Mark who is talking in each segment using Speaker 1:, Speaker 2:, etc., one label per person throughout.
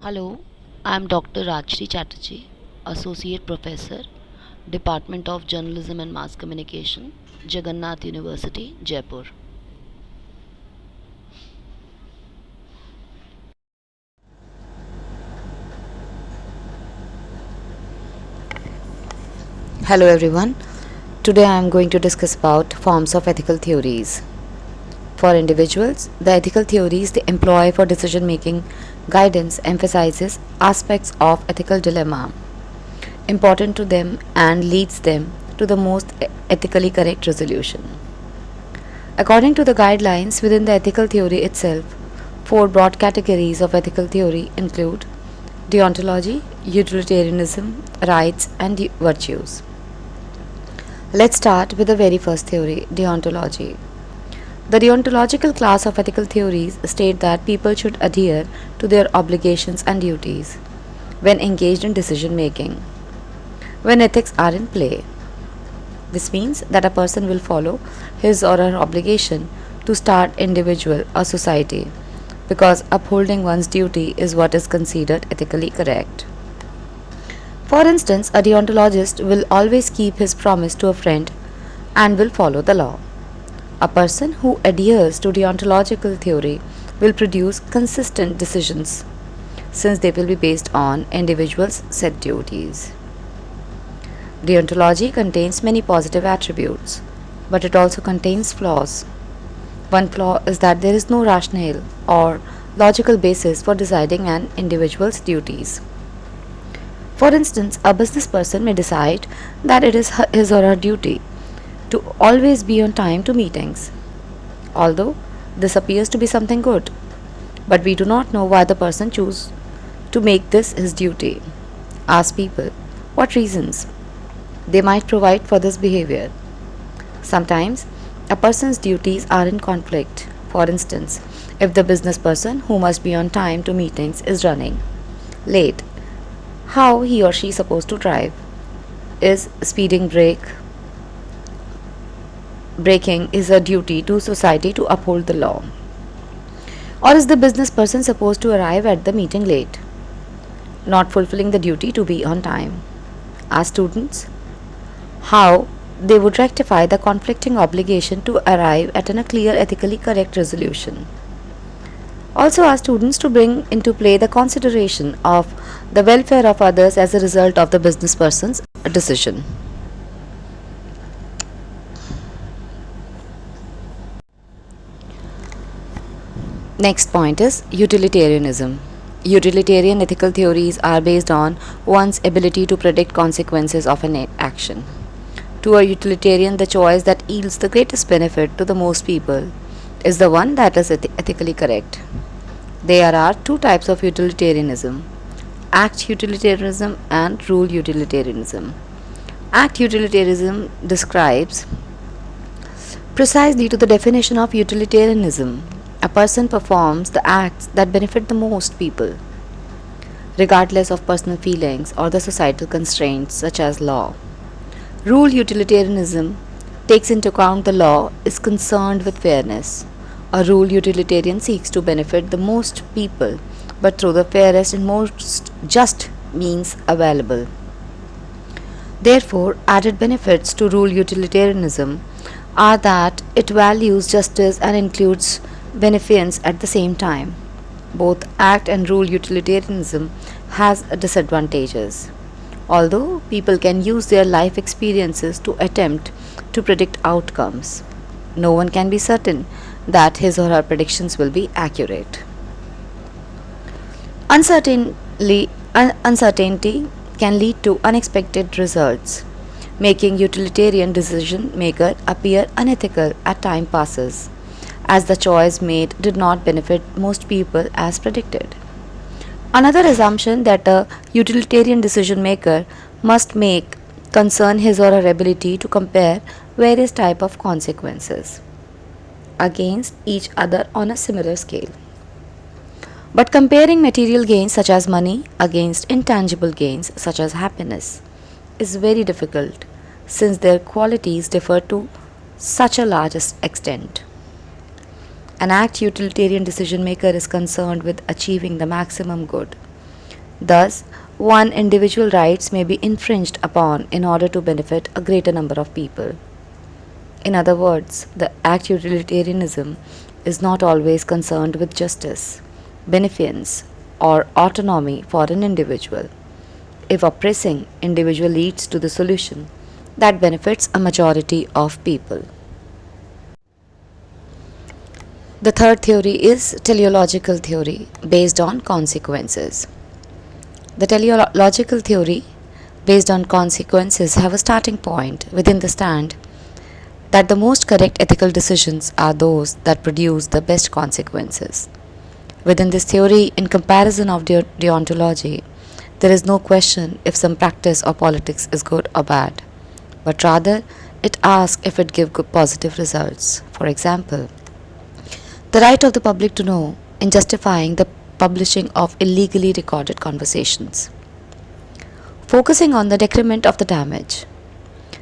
Speaker 1: Hello, I am Dr. Rajshree Chatterjee, Associate Professor, Department of Journalism and Mass Communication, Jagannath University, Jaipur.
Speaker 2: Hello everyone. Today I am going to discuss about forms of ethical theories. For individuals, the ethical theories they employ for decision making guidance emphasizes aspects of ethical dilemma important to them and leads them to the most ethically correct resolution. According to the guidelines within the ethical theory itself, four broad categories of ethical theory include deontology, utilitarianism, rights, and virtues. Let's start with the very first theory, deontology. The deontological class of ethical theories state that people should adhere to their obligations and duties when engaged in decision making, when ethics are in play. This means that a person will follow his or her obligation to start individual or society because upholding one's duty is what is considered ethically correct. For instance, a deontologist will always keep his promise to a friend and will follow the law. A person who adheres to deontological theory will produce consistent decisions since they will be based on individuals' set duties. Deontology contains many positive attributes, but it also contains flaws. One flaw is that there is no rationale or logical basis for deciding an individual's duties. For instance, a business person may decide that it is his or her duty to always be on time to meetings, although this appears to be something good, but we do not know why the person chose to make this his duty. Ask people what reasons they might provide for this behavior. Sometimes a person's duties are in conflict. For instance, if the business person who must be on time to meetings is running late, how he or she is supposed to drive? Is speeding breaking is a duty to society to uphold the law? Or is the business person supposed to arrive at the meeting late, not fulfilling the duty to be on time? Ask students how they would rectify the conflicting obligation to arrive at a clear, ethically correct resolution. Also, ask students to bring into play the consideration of the welfare of others as a result of the business person's decision. Next point is utilitarianism. Utilitarian ethical theories are based on one's ability to predict consequences of an action. To a utilitarian, the choice that yields the greatest benefit to the most people is the one that is ethically correct. There are two types of utilitarianism: act utilitarianism and rule utilitarianism. Act utilitarianism describes precisely to the definition of utilitarianism. A person performs the acts that benefit the most people, regardless of personal feelings or the societal constraints such as law. Rule utilitarianism takes into account the law is concerned with fairness. A rule utilitarian seeks to benefit the most people, but through the fairest and most just means available. Therefore, added benefits to rule utilitarianism are that it values justice and includes beneficence at the same time. Both act and rule utilitarianism has disadvantages. Although people can use their life experiences to attempt to predict outcomes, no one can be certain that his or her predictions will be accurate. Uncertainty can lead to unexpected results, making utilitarian decision maker appear unethical as time passes, as the choice made did not benefit most people as predicted. Another assumption that a utilitarian decision maker must make concern his or her ability to compare various types of consequences against each other on a similar scale. But comparing material gains such as money against intangible gains such as happiness is very difficult since their qualities differ to such a large extent. An act utilitarian decision maker is concerned with achieving the maximum good, Thus, one individual rights may be infringed upon in order to benefit a greater number of people. In other words, the act utilitarianism is not always concerned with justice, beneficence, or autonomy for an individual. If oppressing individual leads to the solution that benefits a majority of people. The third theory is teleological theory based on consequences. The teleological theory based on consequences have a starting point within the stand that the most correct ethical decisions are those that produce the best consequences. Within this theory, in comparison of deontology, there is no question if some practice or politics is good or bad, but rather it asks if it gives good positive results. For example, the right of the public to know in justifying the publishing of illegally recorded conversations. Focusing on the decrement of the damage,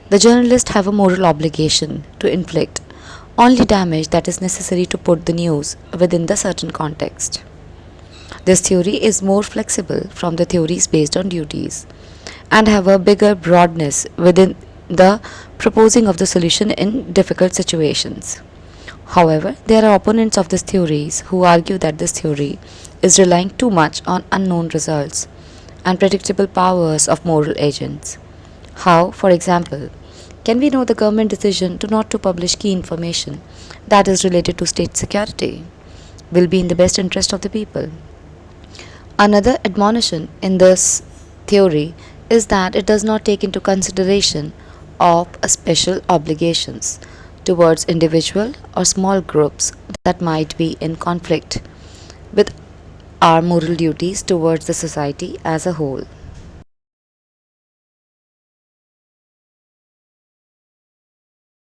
Speaker 2: the journalists have a moral obligation to inflict only damage that is necessary to put the news within the certain context. This theory is more flexible from the theories based on duties and have a bigger broadness within the proposing of the solution in difficult situations. However, there are opponents of these theories who argue that this theory is relying too much on unknown results and predictable powers of moral agents. How, for example, can we know the government decision to not to publish key information that is related to state security will be in the best interest of the people? Another admonition in this theory is that it does not take into consideration of special obligations towards individual or small groups that might be in conflict with our moral duties towards the society as a whole.